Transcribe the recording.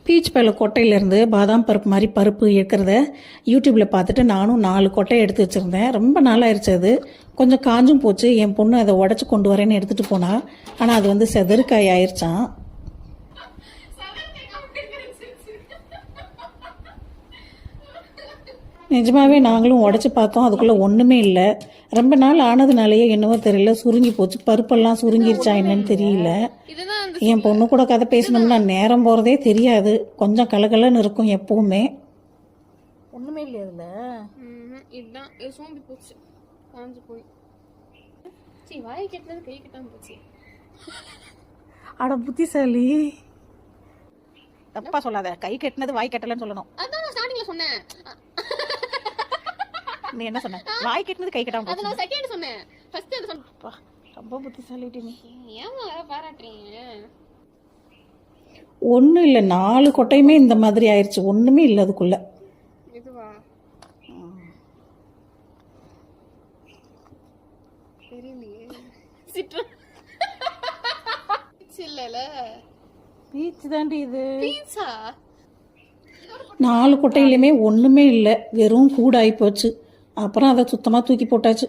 Beach பழ கொட்டையிலேருந்து பாதாம் பருப்பு மாதிரி பருப்பு இருக்கிறத யூடியூப்பில் பார்த்துட்டு நானும் 4 கொட்டை எடுத்து வச்சுருந்தேன். ரொம்ப நாளாயிருச்சு அது. கொஞ்சம் காஞ்சும் போச்சு. என் பொண்ணு அதை உடச்சி கொண்டு வரேன்னு எடுத்துகிட்டு போனா. ஆனால் அது வந்து செதறுக்காய் ஆயிடுச்சான். நிஜமாகவே நாங்களும் உடச்சி பார்த்தோம். அதுக்குள்ளே ஒன்றுமே இல்லை. ரொம்ப நாள் ஆனதுனாலேயே என்னவோ தெரியல, சுருங்கி போச்சு. பருப்பெல்லாம் சுருங்கிருச்சா என்னன்னு தெரியல. என் பொண்ணு கூட கதை பேசணும்னா நேரம் போகிறதே தெரியாது. கொஞ்சம் கலகலன்னு இருக்கும் எப்பவுமே. ஒன்றுமே இல்லையா அதில்? இதுதான் சோம்பி போச்சு, காஞ்சு போய். சரி, வாய் கெட்டது கை கெட்டாம போச்சு. அட புத்திசாலி. தப்பா சொல்லாத. கை கெட்டினது வாய் கெட்டலன்னு சொல்லணும். அதான் நான் ஸ்டார்டிங்ல சொன்னேன். நீ என்ன சொன்ன? வாய் கெட்டினது கை கெட்டாம போச்சு. நான் செகண்ட் சொன்னேன். ஃபர்ஸ்ட் அது சொன்னேன். ரொம்ப புத்திசாலிட்டி நீ. ஏமா பாராட்டுறீங்க? ஒன்றும் இல்லை, 4 கொட்டையுமே இந்த மாதிரி ஆயிடுச்சு. ஒன்றுமே இல்லை அதுக்குள்ள. இதுவா? தெரியலையே. சிட்ரா இல்லல, பீச் தாண்டி இது. பீட்சா 4 கொட்டையிலுமே ஒன்றுமே இல்லை, வெறும் கூடாகி போச்சு. அப்புறம் அதை சுத்தமாக தூக்கி போட்டாச்சு.